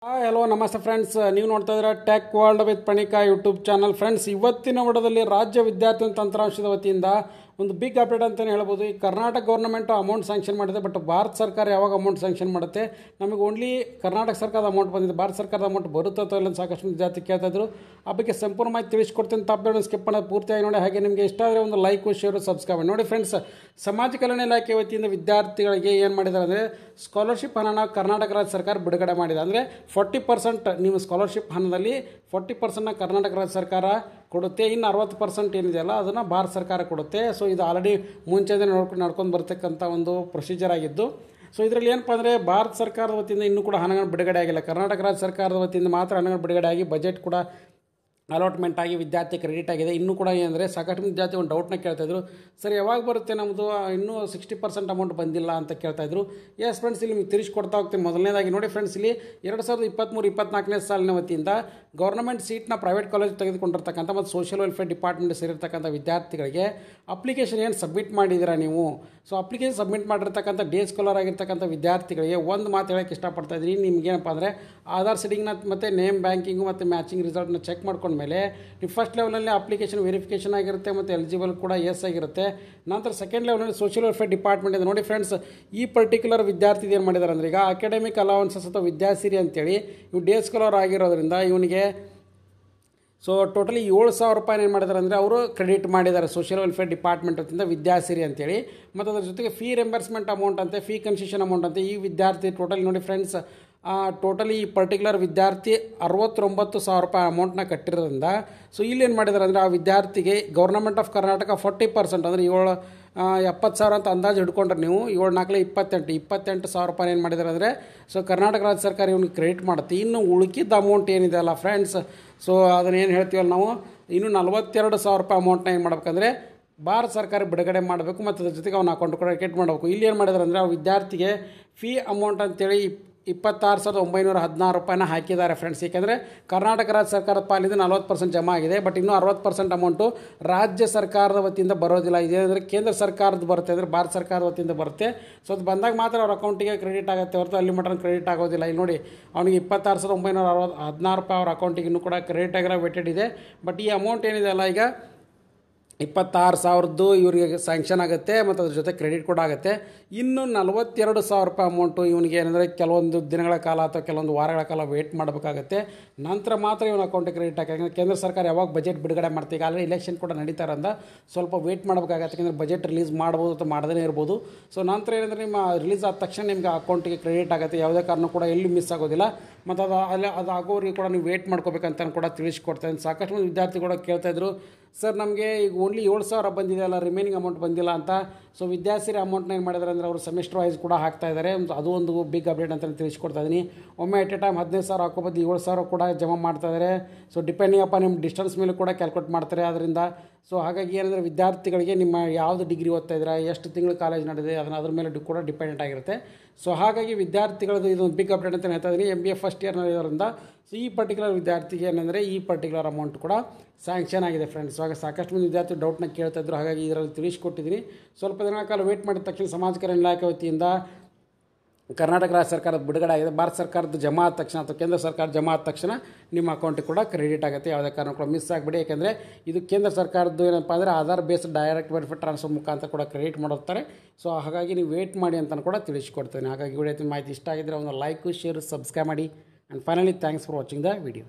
Hello ನಮಸ್ತೆ friends, ನೀವು ನೋಡ್ತಾ ಇದ್ದೀರಾ tech world with Pranika YouTube channel. Friends, ಇವತ್ತಿನ ವಿಡಿಯೋದಲ್ಲಿ ರಾಜ್ಯ ವಿದ್ಯಾರ್ಥಿ ತಂತ್ರಾಂಶದ ವತಿಯಿಂದ ಒಂದು ಬಿಗ್ ಅಪ್ಡೇಟ್ ಅಂತಲೇ ಹೇಳ್ಬೋದು. ಈ ಕರ್ನಾಟಕ ಗೌರ್ಮೆಂಟು ಅಮೌಂಟ್ ಸ್ಯಾಂಕ್ಷನ್ ಮಾಡಿದೆ, ಬಟ್ ಭಾರತ ಸರ್ಕಾರ ಯಾವಾಗ ಅಮೌಂಟ್ ಸ್ಯಾಂಕ್ಷನ್ ಮಾಡುತ್ತೆ, ನಮಗೆ ಓನ್ಲಿ ಕರ್ನಾಟಕ ಸರ್ಕಾರದ ಅಮೌಂಟ್ ಬಂದಿದೆ, ಭಾರತ ಸರ್ಕಾರದ ಅಮೌಂಟ್ ಬರುತ್ತೋ ಇಲ್ಲ ಸಾಕಷ್ಟು ವಿದ್ಯಾರ್ಥಿ ಕೇಳ್ತಾ ಇದ್ರು. ಆ ಬಗ್ಗೆ ಸಂಪೂರ್ಣವಾಗಿ ತಿಳಿಸ್ಕೊಡ್ತೀನಿ. ತಪ್ಪು ಸ್ಕಿಪ್ ಮಾಡೋದು ಪೂರ್ತಿಯಾಗಿ ನೋಡಿ. ಹಾಗೆ ನಿಮಗೆ ಇಷ್ಟ ಆದರೆ ಒಂದು ಲೈಕ್ ಶೇರು ಸಬ್ಸ್ಕ್ರೈಬ್ ನೋಡಿ. ಫ್ರೆಂಡ್ಸ್, ಸಮಾಜ ಕಲ್ಯಾಣ ಇಲಾಖೆ ವತಿಯಿಂದ ವಿದ್ಯಾರ್ಥಿಗಳಿಗೆ ಏನು ಮಾಡಿದ್ದಾರೆ ಅಂದರೆ ಸ್ಕಾಲರ್ಶಿಪ್ ಹಣನ ಕರ್ನಾಟಕ ರಾಜ್ಯ ಸರ್ಕಾರ ಬಿಡುಗಡೆ ಮಾಡಿದೆ. ಅಂದರೆ 40% ನೀವು ಸ್ಕಾಲರ್ಶಿಪ್ ಹಣದಲ್ಲಿ 40% ಕರ್ನಾಟಕ ರಾಜ್ಯ ಸರ್ಕಾರ ಕೊಡುತ್ತೆ, ಇನ್ನು 60% ಏನಿದೆಯಲ್ಲ ಅದನ್ನು ಭಾರತ ಸರ್ಕಾರ ಕೊಡುತ್ತೆ. ಸೊ ಇದು ಆಲ್ರೆಡಿ ಮುಂಚೆನೇ ನಡ್ಕೊಂಡು ಬರ್ತಕ್ಕಂಥ ಒಂದು ಪ್ರೊಸೀಜರ್ ಆಗಿದ್ದು. ಸೊ ಇದರಲ್ಲಿ ಏನಪ್ಪ ಅಂದರೆ ಭಾರತ ಸರ್ಕಾರದ ವತಿಯಿಂದ ಇನ್ನೂ ಕೂಡ ಹಣಗಳು ಬಿಡುಗಡೆ ಆಗಿಲ್ಲ. ಕರ್ನಾಟಕ ರಾಜ್ಯ ಸರ್ಕಾರದ ವತಿಯಿಂದ ಮಾತ್ರ ಹಣಗಳು ಬಿಡುಗಡೆ ಆಗಿ ಬಜೆಟ್ ಕೂಡ ಅಲಾಟ್ಮೆಂಟ್ ಆಗಿ ವಿದ್ಯಾರ್ಥಿ ಕ್ರೆಡಿಟ್ ಆಗಿದೆ. ಇನ್ನೂ ಕೂಡ ಏನಂದರೆ ಸಾಕಷ್ಟು ವಿದ್ಯಾರ್ಥಿ ಒಂದು ಡೌಟ್ನ ಕೇಳ್ತಾಯಿದ್ರು, ಸರ್ ಯಾವಾಗ ಬರುತ್ತೆ ನಮ್ಮದು, ಇನ್ನೂ 60% ಅಮೌಂಟ್ ಬಂದಿಲ್ಲ ಅಂತ ಕೇಳ್ತಾಯಿದ್ರು. ಎಸ್ ಫ್ರೆಂಡ್ಸ್, ಇಲ್ಲಿ ನಿಮಗೆ ತಿಳಿಸ್ಕೊಡ್ತಾ ಹೋಗ್ತೀನಿ. ಮೊದಲನೇದಾಗಿ ನೋಡಿ ಫ್ರೆಂಡ್ಸ್, ಇಲ್ಲಿ 2023-24ನೇ ಸಾಲಿನ ವತಿಯಿಂದ ಗೌರ್ಮೆಂಟ್ ಸೀಟ್ನ ಪ್ರೈವೇಟ್ ಕಾಲೇಜ್ ತೆಗೆದುಕೊಂಡಿರ್ತಕ್ಕಂಥ ಮತ್ತು ಸೋಷಿಯಲ್ ವೆಲ್ಫೇರ್ ಡಿಪಾರ್ಟ್ಮೆಂಟ್ ಸೇರಿರ್ತಕ್ಕಂಥ ವಿದ್ಯಾರ್ಥಿಗಳಿಗೆ ಅಪ್ಲಿಕೇಶನ್ ಏನು ಸಬ್ಮಿಟ್ ಮಾಡಿದ್ದೀರಾ ನೀವು, ಸೊ ಅಪ್ಲಿಕೇಶನ್ ಸಬ್ಮಿಟ್ ಮಾಡಿರ್ತಕ್ಕಂಥ ಡೇ ಸ್ಕಾಲರ್ ಆಗಿರ್ತಕ್ಕಂಥ ವಿದ್ಯಾರ್ಥಿಗಳಿಗೆ ಒಂದು ಮಾತು ಹೇಳೋಕ್ಕೆ ಇಷ್ಟಪಡ್ತಾ ಇದ್ದೀನಿ. ನಿಮ್ಗೇನಪ್ಪ ಅಂದರೆ ಆಧಾರ್ ಸೆಟ್ಟಿಂಗ್ನ ಮತ್ತು ನೇಮ್ ಬ್ಯಾಂಕಿಂಗು ಮತ್ತು ಮ್ಯಾಚಿಂಗ್ ರಿಸಲ್ಟ್ನ ಚೆಕ್ ಮಾಡ್ಕೊಂಡ್ಮೇಲೆ ನೀವು ಫಸ್ಟ್ ಲೆವೆಲಲ್ಲಿ ಅಪ್ಲಿಕೇಶನ್ ವೆರಿಫಿಕೇಷನ್ ಆಗಿರುತ್ತೆ ಮತ್ತು ಎಲಿಜಿಬಲ್ ಕೂಡ ಎಸ್ ಆಗಿರುತ್ತೆ. ನಂತರ ಸೆಕೆಂಡ್ ಲೆವೆಲಲ್ಲಿ ಸೋಷಿಯಲ್ ವೆಲ್ಫೇರ್ ಡಿಪಾರ್ಟ್ಮೆಂಟ್ ಇದೆ. ನೋಡಿ ಫ್ರೆಂಡ್ಸ್, ಈ ಪರ್ಟಿಕ್ಯುಲರ್ ವಿದ್ಯಾರ್ಥಿ ಏನು ಮಾಡಿದ್ದಾರೆ ಅಂದರೆ ಈಗ ಅಕಾಡೆಮಿಕ್ ಅಲೌನ್ಸಸ್ ಅಥವಾ ವಿದ್ಯಾಸಿರಿ ಅಂತೇಳಿ ಇವು ಡೇ ಸ್ಕಾಲರ್ ಆಗಿರೋದ್ರಿಂದ ಇವನಿಗೆ ಸೊ ಟೋಟಲಿ 7,000 ರೂಪಾಯಿ ಏನು ಮಾಡಿದ್ದಾರೆ ಅಂದರೆ ಅವರು ಕ್ರೆಡಿಟ್ ಮಾಡಿದ್ದಾರೆ ಸೋಷಿಯಲ್ ವೆಲ್ಫೇರ್ ಡಿಪಾರ್ಟ್ಮೆಂಟ್ ವತಿಯಿಂದ ವಿದ್ಯಾಸಿರಿ ಅಂತೇಳಿ. ಮತ್ತು ಅದರ ಜೊತೆಗೆ ಫೀ ರೆಂಬರ್ಸ್ಮೆಂಟ್ ಅಮೌಂಟ್ ಅಂತೆ, ಫೀ ಕನ್ಸೆಷನ್ ಅಮೌಂಟ್ ಅಂತೆ. ಈ ವಿದ್ಯಾರ್ಥಿ ಟೋಟಲಿ ನೋಡಿ ಫ್ರೆಂಡ್ಸ್, ಟೋಟಲಿ ಈ ಪರ್ಟಿಕ್ಯುಲರ್ ವಿದ್ಯಾರ್ಥಿ 69,000 ರೂಪಾಯಿ ಅಮೌಂಟ್ನ ಕಟ್ಟಿರೋದ್ರಿಂದ ಸೊ ಇಲ್ಲಿ ಏನು ಮಾಡಿದ್ದಾರೆ ಅಂದರೆ ಆ ವಿದ್ಯಾರ್ಥಿಗೆ ಗೌರ್ಮೆಂಟ್ ಆಫ್ ಕರ್ನಾಟಕ 40% ಅಂದರೆ 70,000 ಅಂತ ಅಂದಾಜು ಹಿಡ್ಕೊಂಡ್ರೆ ನೀವು 7-4-28,000 ರೂಪಾಯಿ ಏನು ಮಾಡಿದ್ದಾರೆ ಅಂದರೆ ಸೊ ಕರ್ನಾಟಕ ರಾಜ್ಯ ಸರ್ಕಾರ ಇವನಿಗೆ ಕ್ರೆಡಿಟ್ ಮಾಡುತ್ತೆ. ಇನ್ನು ಉಳುಕಿದ್ದ ಅಮೌಂಟ್ ಏನಿದೆ ಅಲ್ಲ ಫ್ರೆಂಡ್ಸ್, ಸೊ ಅದನ್ನೇನು ಹೇಳ್ತೀವಲ್ಲ ನಾವು, ಇನ್ನು 42,000 ರೂಪಾಯಿ ಅಮೌಂಟ್ನ ಏನು ಮಾಡ್ಬೇಕಂದ್ರೆ ಭಾರತ ಸರ್ಕಾರ ಬಿಡುಗಡೆ ಮಾಡಬೇಕು ಮತ್ತು ಅದ್ರ ಜೊತೆಗೆ ಅವನ ಅಕೌಂಟ್ ಕೂಡ ಕ್ರೆಡಿಟ್ ಮಾಡಬೇಕು. ಇಲ್ಲಿ ಏನು ಮಾಡಿದ್ದಾರೆ ಅಂದರೆ ಆ ವಿದ್ಯಾರ್ಥಿಗೆ ಫೀ ಅಮೌಂಟ್ ಅಂತೇಳಿ 26,916 ರೂಪಾಯಿನ ಹಾಕಿದ್ದಾರೆ ಫ್ರೆಂಡ್ಸ್. ಏಕೆಂದರೆ ಕರ್ನಾಟಕ ರಾಜ್ಯ ಸರ್ಕಾರದ ಪಾಲಿಂದ 40% ಜಮಾ ಆಗಿದೆ, ಬಟ್ ಇನ್ನೂ 60% ಅಮೌಂಟು ರಾಜ್ಯ ಸರ್ಕಾರದ ವತಿಯಿಂದ ಬರೋದಿಲ್ಲ. ಇದೇನೆಂದರೆ ಕೇಂದ್ರ ಸರ್ಕಾರದ ಬರುತ್ತೆ, ಅಂದರೆ ಭಾರತ ಸರ್ಕಾರದ ವತಿಯಿಂದ ಬರುತ್ತೆ. ಸೊ ಅದು ಬಂದಾಗ ಮಾತ್ರ ಅವ್ರ ಅಕೌಂಟಿಗೆ ಕ್ರೆಡಿಟ್ ಆಗುತ್ತೆ ಹೊರತು ಅಲ್ಲಿ ಮಟ್ಟ ಕ್ರೆಡಿಟ್ ಆಗೋದಿಲ್ಲ. ಇಲ್ಲಿ ನೋಡಿ, ಅವನಿಗೆ 26,916 ರೂಪಾಯಿ ಅವ್ರ ಅಕೌಂಟಿಗೆ ಇನ್ನೂ ಕೂಡ ಕ್ರೆಡಿಟ್ ಆಗಿರೋ ವೆಟೆಡ್ ಇದೆ. ಬಟ್ ಈ ಅಮೌಂಟ್ ಏನಿದೆ ಅಲ್ಲ ಈಗ 26,000 ಇವರಿಗೆ ಸ್ಯಾಂಕ್ಷನ್ ಆಗುತ್ತೆ ಮತ್ತು ಅದ್ರ ಜೊತೆ ಕ್ರೆಡಿಟ್ ಕೂಡ ಆಗುತ್ತೆ. ಇನ್ನು 42,000 ರೂಪಾಯಿ ಅಮೌಂಟು ಇವನಿಗೆ ಏನಂದರೆ ಕೆಲವೊಂದು ದಿನಗಳ ಕಾಲ ಅಥವಾ ಕೆಲವೊಂದು ವಾರಗಳ ಕಾಲ ವೇಟ್ ಮಾಡಬೇಕಾಗತ್ತೆ. ನಂತರ ಮಾತ್ರ ಇವನ ಅಕೌಂಟಿಗೆ ಕ್ರೆಡಿಟ್ ಆಗುತ್ತೆ. ಕೇಂದ್ರ ಸರ್ಕಾರ ಯಾವಾಗ ಬಜೆಟ್ ಬಿಡುಗಡೆ ಮಾಡ್ತೀವಿ, ಈಗ ಆಲ್ರೆಡಿ ಎಲೆಕ್ಷನ್ ಕೂಡ ನಡೀತಾರಂದ ಸ್ವಲ್ಪ ವೇಟ್ ಮಾಡಬೇಕಾಗತ್ತೆ. ಯಾಕೆಂದರೆ ಬಜೆಟ್ ರಿಲೀಸ್ ಮಾಡ್ಬೋದು ಅಥವಾ ಮಾಡದೇ ಇರ್ಬೋದು. ಸೊ ನಂತರ ಏನಂದರೆ ನಿಮ್ಮ ರಿಲೀಸ್ ಆದ ತಕ್ಷಣ ನಿಮಗೆ ಅಕೌಂಟಿಗೆ ಕ್ರೆಡಿಟ್ ಆಗುತ್ತೆ, ಯಾವುದೇ ಕಾರಣ ಕೂಡ ಎಲ್ಲಿ ಮಿಸ್ ಆಗೋದಿಲ್ಲ. ಮತ್ತು ಅದು ಆಗೋರಿಗೆ ಕೂಡ ನೀವು ವೇಟ್ ಮಾಡ್ಕೋಬೇಕಂತ ಕೂಡ ತಿಳಿಸ್ಕೊಡ್ತಾಯಿದ್ದೀನಿ. ಸಾಕಷ್ಟು ಮಂದಿ ವಿದ್ಯಾರ್ಥಿ ಕೂಡ ಕೇಳ್ತಾಯಿದ್ರು, ಸರ್ ನಮಗೆ ಈಗ ಓನ್ಲಿ 7,000 ಬಂದಿದೆ ಅಲ್ಲ, ರಿಮೈನಿಂಗ್ ಅಮೌಂಟ್ ಬಂದಿಲ್ಲ ಅಂತ. ಸೊ ವಿದ್ಯಾಸಿರಿ ಅಮೌಂಟ್ನ ಏನು ಮಾಡಿದ್ದಾರೆ ಅಂದರೆ ಅವರು ಸೆಮಿಸ್ಟರ್ ವೈಸ್ ಕೂಡ ಹಾಕ್ತಾ ಇದ್ದಾರೆ. ಅದು ಒಂದು ಬಿಗ್ ಅಪ್ಡೇಟ್ ಅಂತ ತಿಳಿಸ್ಕೊಡ್ತಾ ಇದ್ದೀನಿ. ಒಮ್ಮೆ ಎಟ್ ಎ ಟೈಮ್ 15,000 ಹಾಕೋಬೋದು, 7,000 ಕೂಡ ಜಮಾ ಮಾಡ್ತಾ ಇದ್ದಾರೆ. ಸೊ ಡಿಪೆಂಡಿಂಗ್ ಅಪ್ಪ ನಿಮ್ಮ ಡಿಸ್ಟೆನ್ಸ್ ಮೇಲೆ ಕೂಡ ಕ್ಯಾಲ್ಕುಲೇಟ್ ಮಾಡ್ತಾರೆ ಅದರಿಂದ. ಸೊ ಹಾಗಾಗಿ ಏನಂದರೆ ವಿದ್ಯಾರ್ಥಿಗಳಿಗೆ ನಿಮ್ಮ ಯಾವುದು ಡಿಗ್ರಿ ಓದ್ತಾ ಇದ್ದೀರಾ, ಎಷ್ಟು ತಿಂಗಳು ಕಾಲೇಜ್ ನಡೆದಿದೆ ಅದ್ರ ಮೇಲೆ ಕೂಡ ಡಿಪೆಂಡೆಂಟ್ ಆಗಿರುತ್ತೆ. ಸೊ ಹಾಗಾಗಿ ವಿದ್ಯಾರ್ಥಿಗಳದ್ದು ಇದೊಂದು ಬಿಗ್ ಅಪ್ಡೇಟ್ ಅಂತ ಹೇಳ್ತಾ ಇದ್ದೀನಿ. MBA ಫಸ್ಟ್ ಇಯರ್ನಲ್ಲಿರೋದ್ರಿಂದ ಸೊ ಈ ಪರ್ಟಿಕ್ಯುಲರ್ ವಿದ್ಯಾರ್ಥಿಗೆ ಏನಂದರೆ ಈ ಪರ್ಟಿಕ್ಯುಲರ್ ಅಮೌಂಟ್ ಕೂಡ ಸ್ಯಾಂಕ್ಷನ್ ಆಗಿದೆ ಫ್ರೆಂಡ್ಸ್. ಇವಾಗ ಸಾಕಷ್ಟು ಮಂದಿ ವಿದ್ಯಾರ್ಥಿ ಡೌಟ್ನ ಕೇಳ್ತಾಯಿದ್ರು, ಹಾಗಾಗಿ ಇದರಲ್ಲಿ ತಿಳಿಸ್ಕೊಟ್ಟಿದ್ದೀನಿ. ಸ್ವಲ್ಪ ದಿನಗಳ ಕಾಲ ವೇಟ್ ಮಾಡಿದ ತಕ್ಷಣ ಸಮಾಜ ಕಲ್ಯಾಣ ಇಲಾಖೆ ವತಿಯಿಂದ ಕರ್ನಾಟಕ ರಾಜ್ಯ ಸರ್ಕಾರದ ಬಿಡುಗಡೆ ಆಗಿದೆ. ಭಾರತ ಸರ್ಕಾರದ ಜಮಾ ಆದ ತಕ್ಷಣ ಅಥವಾ ಕೇಂದ್ರ ಸರ್ಕಾರ ಜಮಾ ಆದ ತಕ್ಷಣ ನಿಮ್ಮ ಅಕೌಂಟಿಗೆ ಕೂಡ ಕ್ರೆಡಿಟ್ ಆಗುತ್ತೆ. ಯಾವುದೇ ಕಾರಣ ಕೂಡ ಮಿಸ್ ಆಗಿಬಿಡಿ. ಯಾಕೆಂದರೆ ಇದು ಕೇಂದ್ರ ಸರ್ಕಾರದ್ದು ಏನಪ್ಪ ಅಂದರೆ Aadhaar based direct benefit transfer ಮುಖಾಂತರ ಕೂಡ ಕ್ರೆಡಿಟ್ ಮಾಡುತ್ತಾರೆ. ಸೊ ಹಾಗಾಗಿ ನೀವು ವೇಟ್ ಮಾಡಿ ಅಂತ ಕೂಡ ತಿಳಿಸ್ಕೊಡ್ತೀನಿ. ಹಾಗಾಗಿ ವಿಡಿಯೋ ಮಾಹಿತಿ ಇಷ್ಟ ಆಗಿದ್ದರೆ ಒಂದು ಲೈಕ್ ಶೇರ್ ಸಬ್ಸ್ಕ್ರೈಬ್ ಮಾಡಿ. And finally thanks for watching the video.